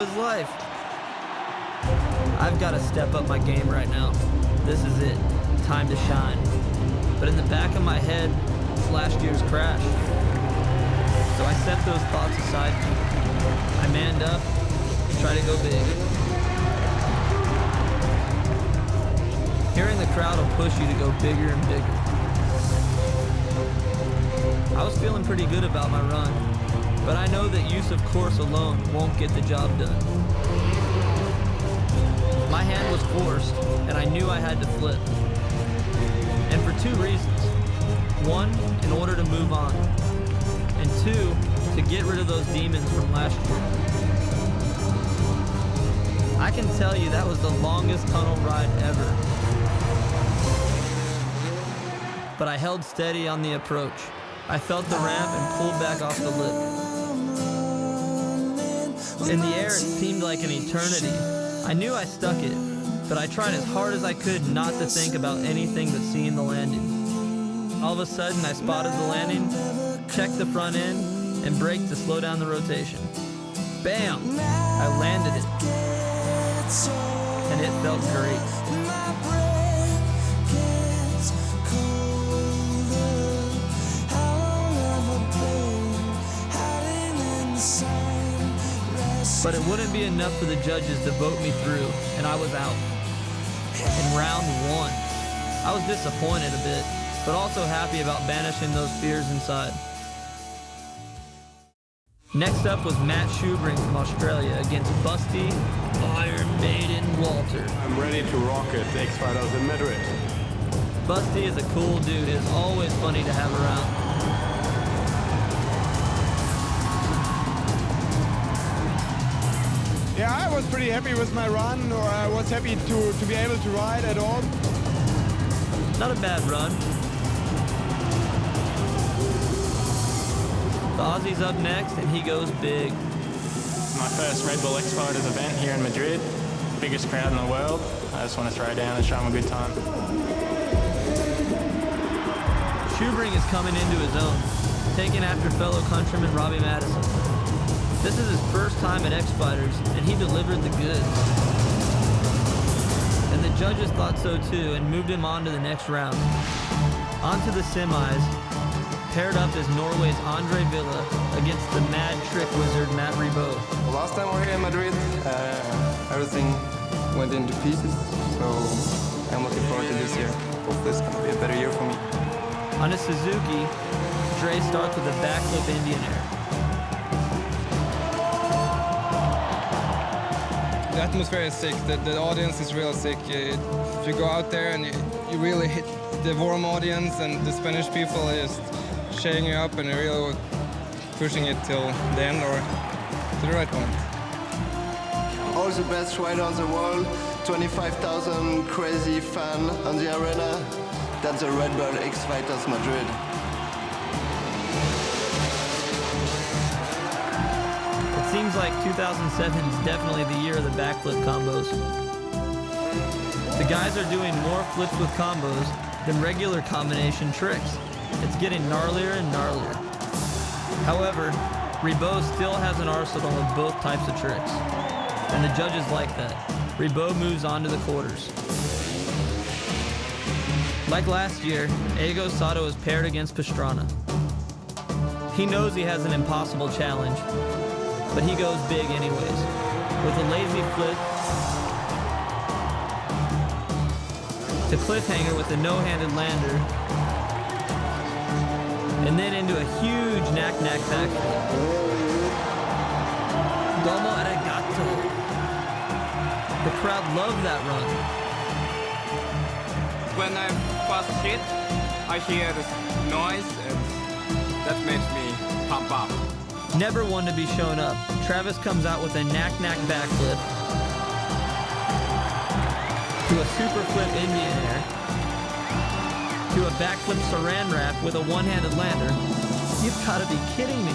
His life. I've got to step up my game right now. This is it. Time to shine. But in the back of my head, it's last year's crash. So I set those thoughts aside. I manned up, try to go big. Hearing the crowd will push you to go bigger and bigger. I was feeling pretty good about my run, but I know that use of course alone won't get the job done. My hand was forced, and I knew I had to flip. And for two reasons. One, in order to move on. And two, to get rid of those demons from last year. I can tell you that was the longest tunnel ride ever. But I held steady on the approach. I felt the ramp and pulled back off the lip. In the air, it seemed like an eternity. I knew I stuck it, but I tried as hard as I could not to think about anything but seeing the landing. All of a sudden, I spotted the landing, checked the front end, and braked to slow down the rotation. Bam! I landed it. And it felt great. But it wouldn't be enough for the judges to vote me through, and I was out. In round one, I was disappointed a bit, but also happy about banishing those fears inside. Next up was Matt Schubring from Australia against Busty, Iron Maiden Walter. I'm ready to rock it, X Fighters in Madrid. Busty is a cool dude. It's always funny to have around. Yeah, I was pretty happy with my run, or I was happy to be able to ride at all. Not a bad run. The Aussie's up next, and he goes big. My first Red Bull X Fighters event here in Madrid. Biggest crowd in the world. I just want to throw down and show them a good time. Schubring is coming into his own, taking after fellow countryman Robbie Madison. This is his first time at X Fighters, and he delivered the goods. And the judges thought so too, and moved him on to the next round. On to the semis, paired up as Norway's Andre Villa against the mad trick wizard Matt Ribot. Last time we're here in Madrid, everything went into pieces, so I'm looking forward to this year. Hopefully it's going to be a better year for me. On a Suzuki, Dre starts with a backflip Indian air. The atmosphere is sick, the audience is real sick. If you go out there and you really hit the warm audience, and the Spanish people are just cheering you up and really pushing it till the end or to the right point. All the best riders in the world, 25,000 crazy fans on the arena. That's the Red Bull X Fighters Madrid. It seems like 2007 is definitely the year of the backflip combos. The guys are doing more flips with combos than regular combination tricks. It's getting gnarlier and gnarlier. However, Ribot still has an arsenal of both types of tricks, and the judges like that. Ribot moves on to the quarters. Like last year, Ego Sato is paired against Pastrana. He knows he has an impossible challenge, but he goes big anyways. With a lazy flip to cliffhanger with a no-handed lander, and then into a huge knack-knack backflip. Domo arigato. The crowd loved that run. When I first hit, I hear this noise, and that makes me pump up. Never one to be shown up, Travis comes out with a knack-knack backflip to a super flip Indian air to a backflip saran wrap with a one-handed lander. You've got to be kidding me.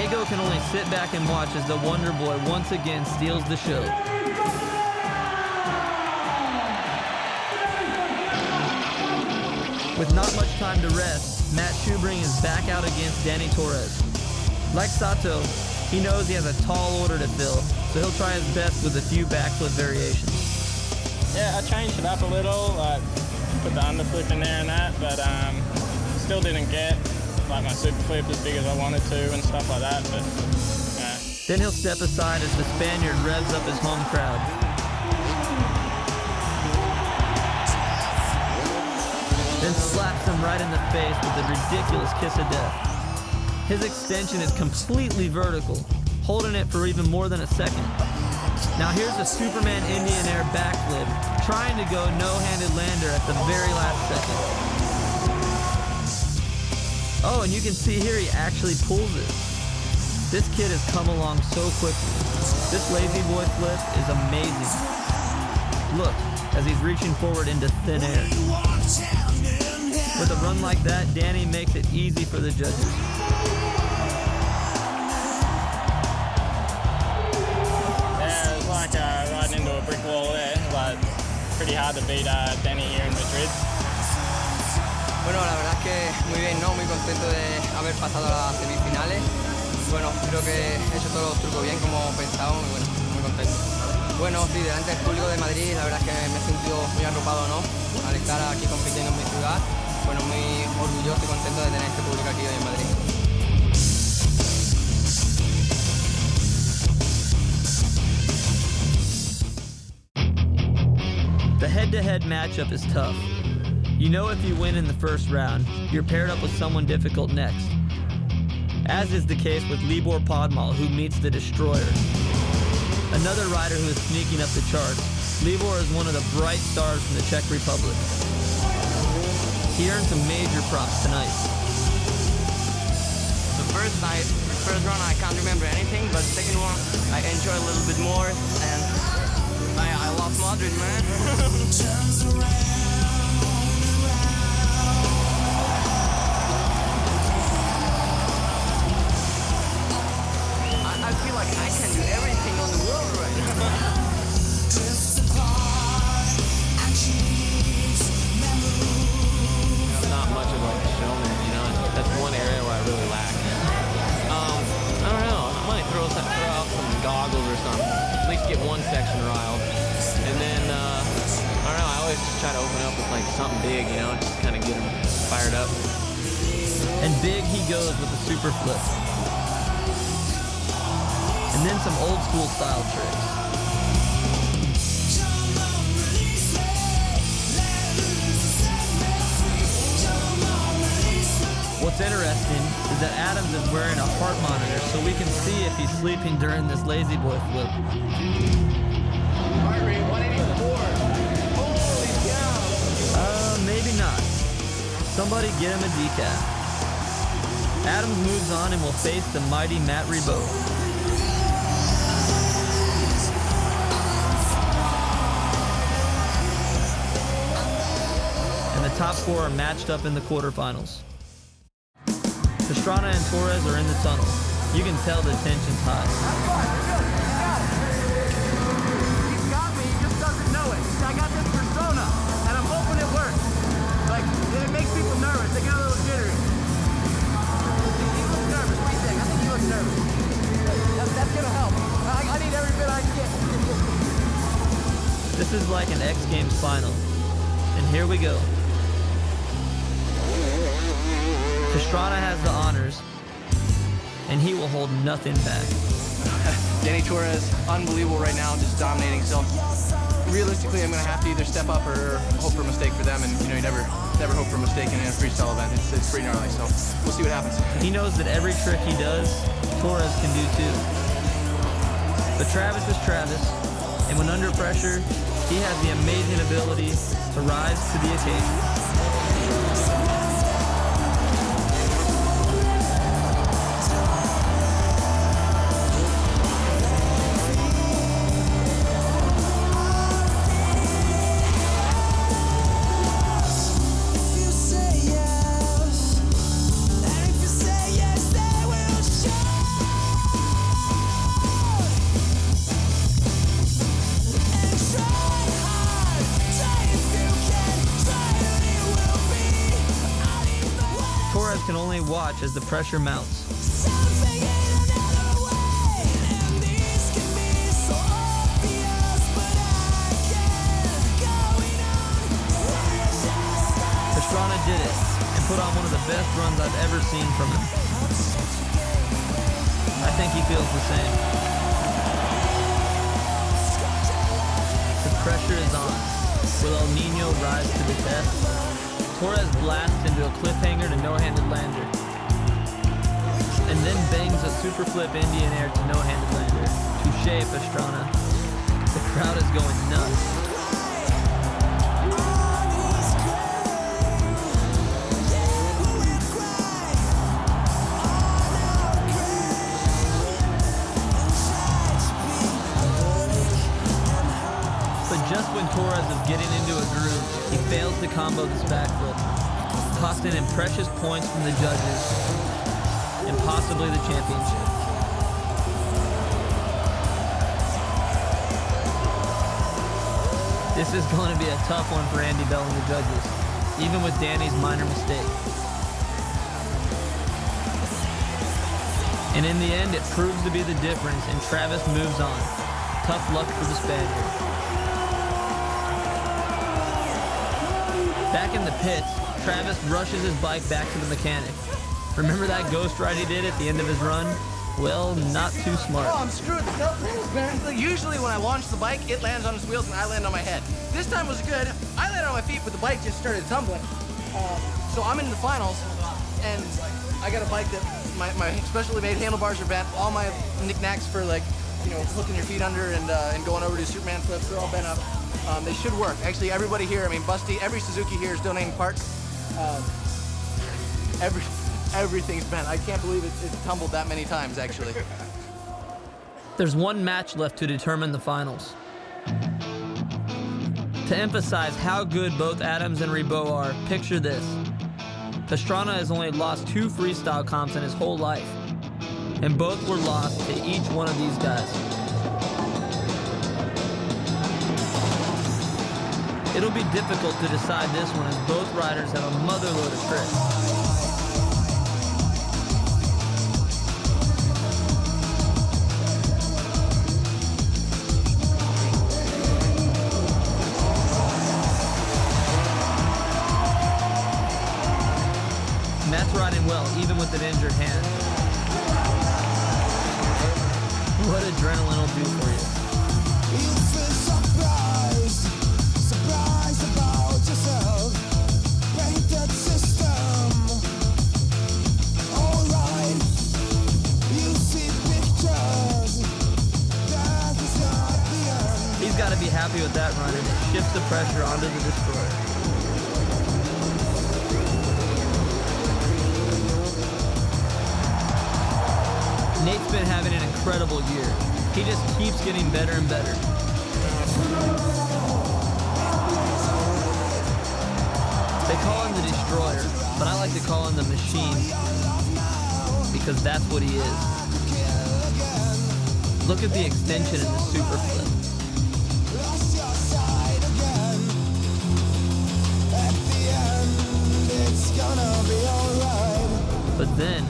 Ego can only sit back and watch as the Wonder Boy once again steals the show. With not much time to rest, Matt Schubring is back out against Danny Torres. Like Sato, he knows he has a tall order to fill, so he'll try his best with a few backflip variations. Yeah, I changed it up a little, like put the underflip in there and that, but still didn't get like my super flip as big as I wanted to and stuff like that, but yeah. Then he'll step aside as the Spaniard revs up his home crowd. Then slaps him right in the face with a ridiculous kiss of death. His extension is completely vertical, holding it for even more than a second. Now here's a Superman Indian Air backflip, trying to go no-handed lander at the very last second. Oh, and you can see here he actually pulls it. This kid has come along so quickly. This lazy boy flip is amazing. Look, as he's reaching forward into thin air. With a run like that, Danny makes it easy for the judges. Yeah, it's like riding into a brick wall there, but pretty hard to beat Danny here in Madrid. Bueno, la verdad es que muy bien, ¿no? Muy contento de haber pasado a las semifinales. Bueno, creo que he hecho todos los trucos bien como pensábamos y bueno, muy contento. Bueno, sí, delante del público de Madrid, la verdad es que me he sentido muy arropado, ¿no? Al estar aquí compitiendo en mi ciudad, bueno, muy orgulloso y contento de tener este público aquí hoy en Madrid. The head-to-head matchup is tough. You know if you win in the first round, you're paired up with someone difficult next. As is the case with Libor Podmal, who meets the Destroyer. Another rider who is sneaking up the charts, Libor is one of the bright stars from the Czech Republic. He earned some major props tonight. The first run I can't remember anything, but the second one I enjoyed a little bit more, and I love Madrid, man. I feel like I can do everything on the world right now. Not much of like a showman, you know. That's one area where I really lack. I don't know. I might throw out some goggles or something. At least get one section riled. And then I don't know. I always just try to open up with like something big, you know, just kind of get them fired up. And big he goes with the super flip. And then some old school style tricks. What's interesting is that Adams is wearing a heart monitor so we can see if he's sleeping during this lazy boy flip. Heart rate 184. Holy cow. Maybe not. Somebody get him a decaf. Adams moves on and will face the mighty Matt Ribot. And the top four are matched up in the quarterfinals. Pastrana and Torres are in the tunnel. You can tell the tension's high. He's got me, he just doesn't know it. I got this persona, and I'm hoping it works. Like, it makes people nervous. They get a little jittery. He looks nervous. What do you think? I think he looks nervous. That's gonna help. I need every bit I can get. This is like an X Games final. And here we go. Pastrana has the honors, and he will hold nothing back. Danny Torres, unbelievable right now, just dominating. So realistically, I'm going to have to either step up or hope for a mistake for them. And you know, you never hope for a mistake in a freestyle event. It's pretty gnarly. So we'll see what happens. He knows that every trick he does, Torres can do too. But Travis is Travis, and when under pressure, he has the amazing ability to rise to the occasion. Can only watch as the pressure mounts. best runs I've ever seen from him. I think he feels the same. The pressure is on. Will El Nino rise to the test? Torres blasts into a cliffhanger to no-handed lander. And then bangs a super flip Indian air to no-handed lander. Touché, Pastrana. The crowd is going nuts. Just when Torres is getting into a groove, he fails to combo this backflip, costing him precious points from the judges and possibly the championship. This is going to be a tough one for Andy Bell and the judges, even with Danny's minor mistake. And in the end, it proves to be the difference, and Travis moves on. Tough luck for the Spaniard. Back in the pits, Travis rushes his bike back to the mechanic. Remember that ghost ride he did at the end of his run? Well, not too smart. Oh, I'm screwed. Usually when I launch the bike, it lands on its wheels and I land on my head. This time was good. I landed on my feet, but the bike just started tumbling. So I'm in the finals, and I got a bike that my specially made handlebars are bent. All my knickknacks for, like, you know, hooking your feet under and going over to Superman flips, they're all bent up. They should work. Actually, everybody here, I mean, Busty, every Suzuki here is donating parts. Everything's bent. I can't believe it's tumbled that many times, actually. There's one match left to determine the finals. To emphasize how good both Adams and Ribot are, picture this. Pastrana has only lost 2 freestyle comps in his whole life, and both were lost to each one of these guys. It'll be difficult to decide this one as both riders have a motherload of tricks. Matt's riding well, even with an injured hand. What adrenaline will do for you. He's got to be happy with that run, and it shifts the pressure onto the destroyer. Nate's been having an incredible year. He just keeps getting better and better. They call him the Destroyer, but I like to call him the Machine, because that's what he is. Look at the extension in the super flip. But then,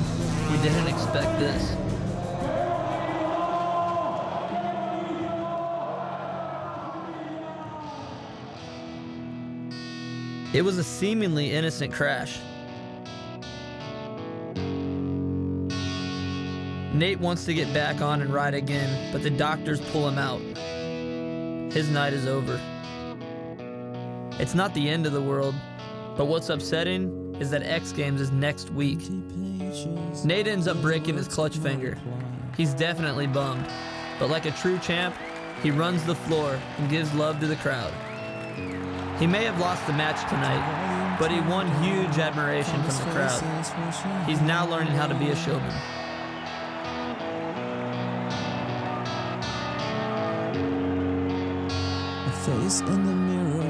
we didn't expect this. It was a seemingly innocent crash. Nate wants to get back on and ride again, but the doctors pull him out. His night is over. It's not the end of the world, but what's upsetting is that X Games is next week. Nate ends up breaking his clutch finger. He's definitely bummed, but like a true champ, he runs the floor and gives love to the crowd. He may have lost the match tonight, but he won huge admiration from the crowd. He's now learning how to be a showman. A face in the mirror,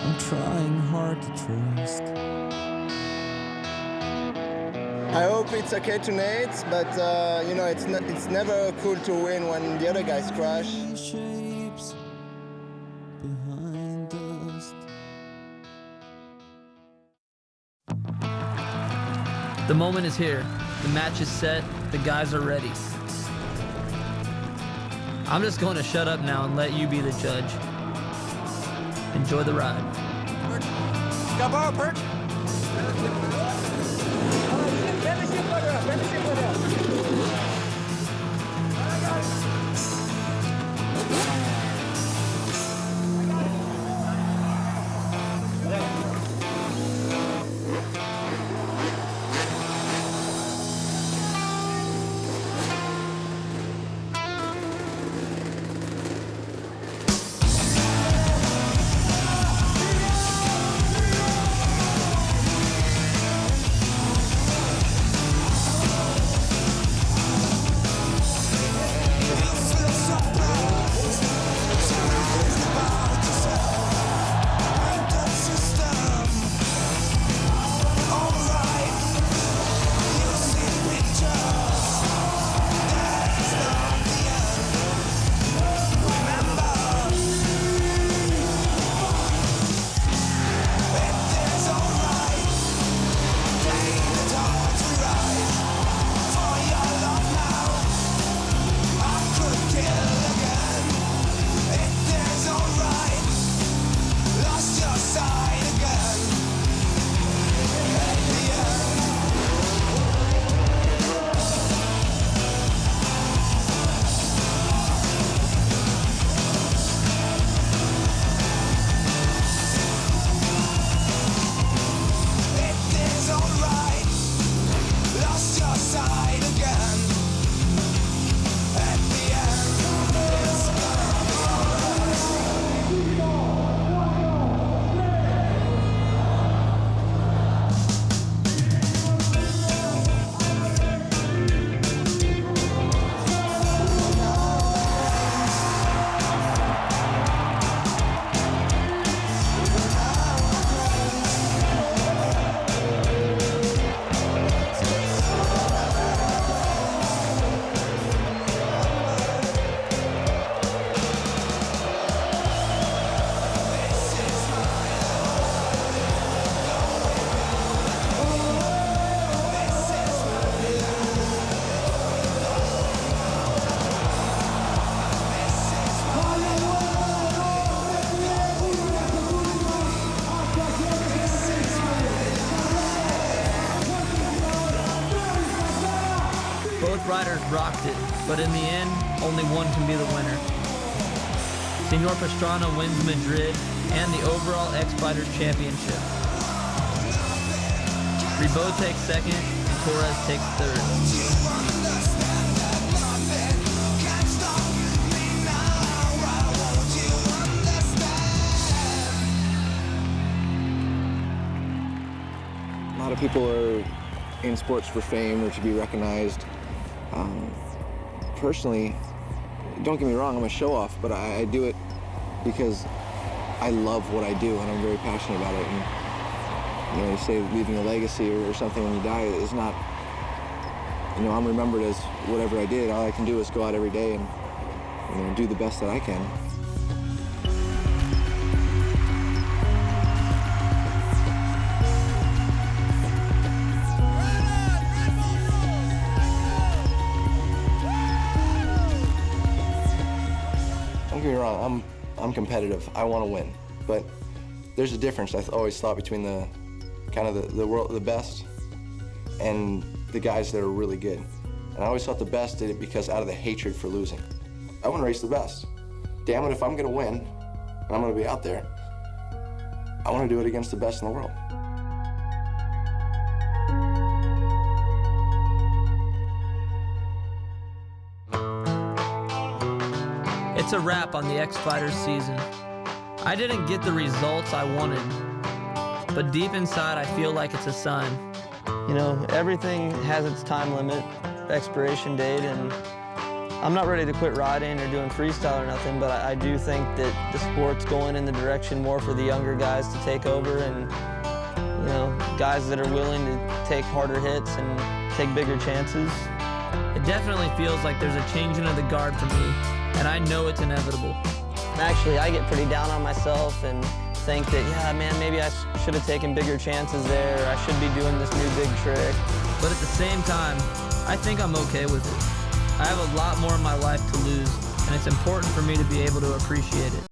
I'm trying hard to trust. I hope it's okay to Nate, but you know, it's never cool to win when the other guys crash. The moment is here. The match is set. The guys are ready. I'm just going to shut up now and let you be the judge. Enjoy the ride. Got to borrow a perch? Both riders rocked it, but in the end, only one can be the winner. Senor Pastrana wins Madrid and the overall X-Fighters Championship. Ribot takes second, and Torres takes third. A lot of people are in sports for fame or to be recognized. Personally, don't get me wrong, I'm a show-off, but I do it because I love what I do and I'm very passionate about it. And, you know, you say leaving a legacy or something when you die is not, you know, I'm remembered as whatever I did. All I can do is go out every day and, you know, do the best that I can. Don't get me wrong, I'm competitive. I want to win, but there's a difference. I always thought between the kind of the best and the guys that are really good. And I always thought the best did it because out of the hatred for losing. I want to race the best. Damn it, if I'm going to win and I'm going to be out there, I want to do it against the best in the world. It's a wrap on the X-Fighters season. I didn't get the results I wanted, but deep inside I feel like it's a sign. You know, everything has its time limit, expiration date, and I'm not ready to quit riding or doing freestyle or nothing, but I do think that the sport's going in the direction more for the younger guys to take over and, you know, guys that are willing to take harder hits and take bigger chances. It definitely feels like there's a changing of the guard for me, and I know it's inevitable. Actually, I get pretty down on myself and think that, yeah, man, maybe I should have taken bigger chances there. I should be doing this new big trick. But at the same time, I think I'm okay with it. I have a lot more in my life to lose, and it's important for me to be able to appreciate it.